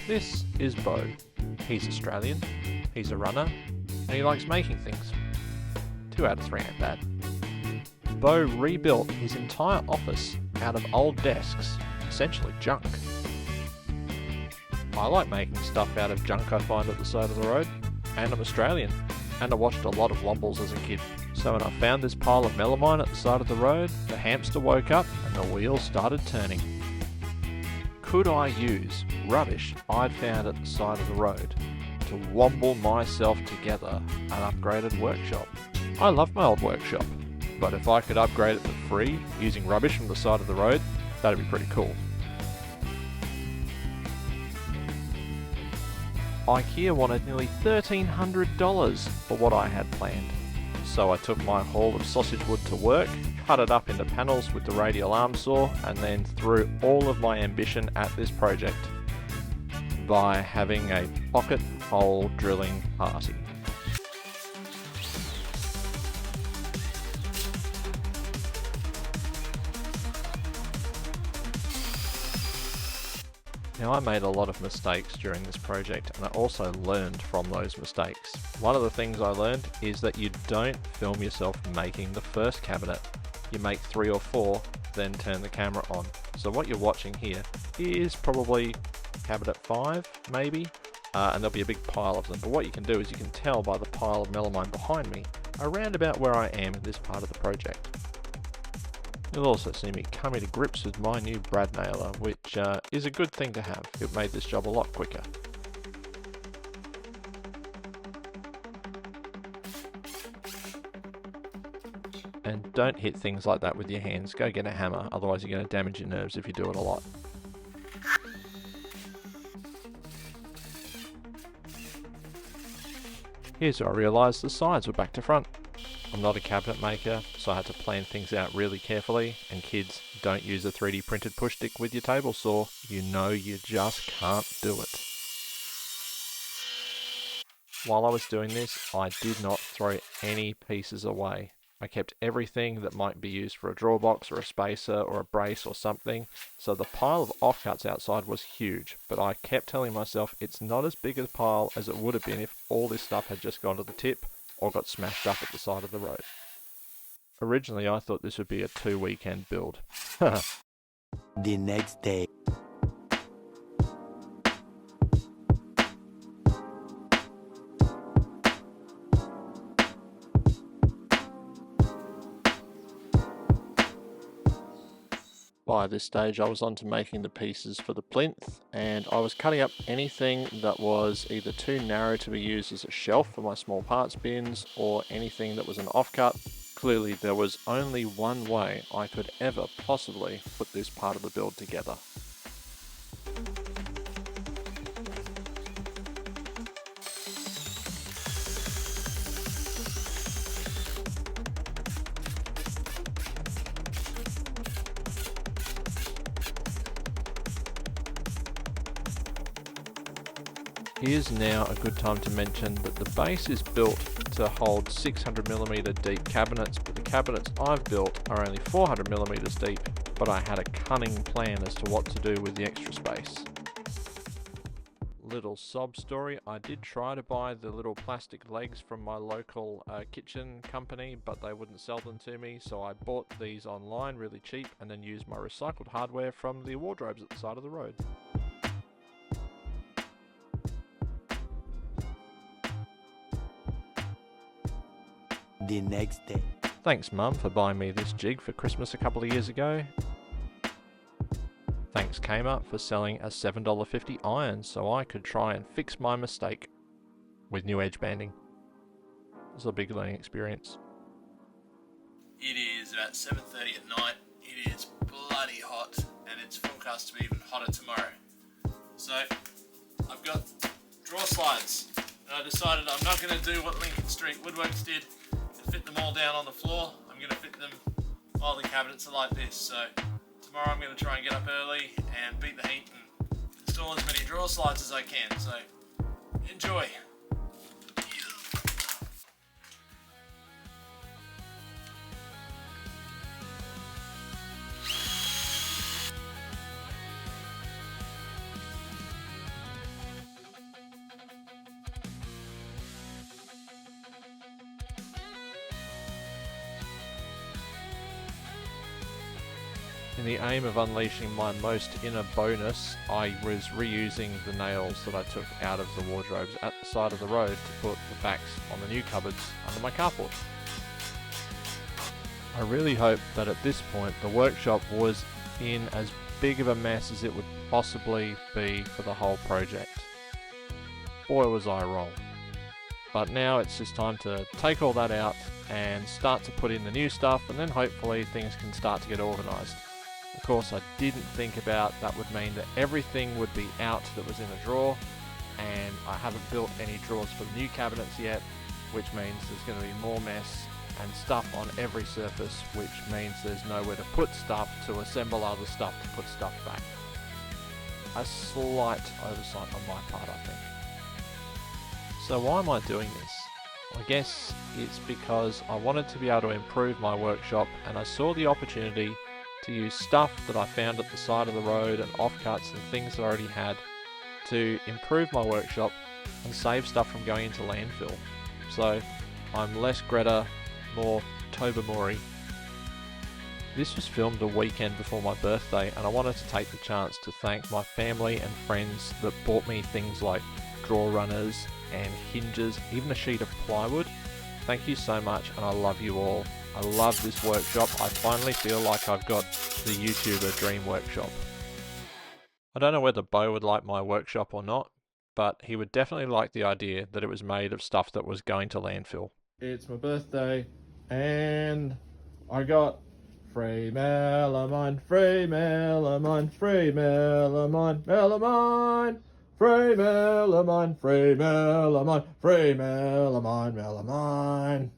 This is Bo. He's Australian, he's a runner, and he likes making things. 2 out of 3 ain't bad. Bo rebuilt his entire office out of old desks, essentially junk. I like making stuff out of junk I find at the side of the road, and I'm Australian, and I watched a lot of Wombles as a kid. So when I found this pile of melamine at the side of the road, the hamster woke up and the wheels started turning. Could I use rubbish I'd found at the side of the road to womble myself together an upgraded workshop? I love my old workshop, but if I could upgrade it for free using rubbish from the side of the road, that'd be pretty cool. IKEA wanted nearly $1,300 for what I had planned. So I took my haul of sausage wood to work, cut it up into panels with the radial arm saw, and then threw all of my ambition at this project by having a pocket hole drilling party. Now, I made a lot of mistakes during this project, and I also learned from those mistakes. One of the things I learned is that you don't film yourself making the first cabinet. You make 3 or 4, then turn the camera on. So what you're watching here is probably cabinet 5, maybe, and there'll be a big pile of them. But what you can do is you can tell by the pile of melamine behind me around about where I am in this part of the project. You'll also see me coming to grips with my new brad nailer, which is a good thing to have. It made this job a lot quicker. And don't hit things like that with your hands. Go get a hammer, otherwise you're going to damage your nerves if you do it a lot. Here's where I realised the sides were back to front. I'm not a cabinet maker, so I had to plan things out really carefully, and kids, don't use a 3D printed push stick with your table saw. You know you just can't do it. While I was doing this, I did not throw any pieces away. I kept everything that might be used for a drawer box or a spacer or a brace or something, so the pile of offcuts outside was huge, but I kept telling myself it's not as big a pile as it would have been if all this stuff had just gone to the tip or got smashed up at the side of the road. Originally, I thought this would be a 2-weekend build. The next day. By this stage, I was on to making the pieces for the plinth, and I was cutting up anything that was either too narrow to be used as a shelf for my small parts bins, or anything that was an offcut. Clearly, there was only one way I could ever possibly put this part of the build together. Here's now a good time to mention that the base is built to hold 600mm deep cabinets, but the cabinets I've built are only 400mm deep, but I had a cunning plan as to what to do with the extra space. Little sob story, I did try to buy the little plastic legs from my local kitchen company, but they wouldn't sell them to me, so I bought these online really cheap and then used my recycled hardware from the wardrobes at the side of the road. The next day. Thanks Mum for buying me this jig for Christmas a couple of years ago. Thanks Kmart for selling a $7.50 iron so I could try and fix my mistake with new edge banding. It was a big learning experience. It is about 7:30 at night. It is bloody hot and it's forecast to be even hotter tomorrow. So I've got drawer slides and I decided I'm not going to do what Lincoln Street Woodworks did and fit them all down on the floor. I'm going to fit them while the cabinets are like this. So tomorrow I'm going to try and get up early and beat the heat and install as many drawer slides as I can. So enjoy. In the aim of unleashing my most inner bonus, I was reusing the nails that I took out of the wardrobes at the side of the road to put the backs on the new cupboards under my carport. I really hope that at this point the workshop was in as big of a mess as it would possibly be for the whole project. Boy was I wrong. But now it's just time to take all that out and start to put in the new stuff, and then hopefully things can start to get organised. Of course, I didn't think about that would mean that everything would be out that was in a drawer, and I haven't built any drawers for the new cabinets yet, which means there's going to be more mess and stuff on every surface, which means there's nowhere to put stuff to assemble other stuff to put stuff back. A slight oversight on my part, I think. So why am I doing this? I guess it's because I wanted to be able to improve my workshop, and I saw the opportunity to use stuff that I found at the side of the road and offcuts and things that I already had to improve my workshop and save stuff from going into landfill. So I'm less Greta, more Tobamori. This was filmed a weekend before my birthday, and I wanted to take the chance to thank my family and friends that bought me things like drawer runners and hinges, even a sheet of plywood. Thank you so much, and I love you all. I love this workshop. I finally feel like I've got the YouTuber dream workshop. I don't know whether Bo would like my workshop or not, but he would definitely like the idea that it was made of stuff that was going to landfill. It's my birthday, and I got free melamine, free melamine, free melamine, melamine, free melamine, free melamine, free melamine, melamine.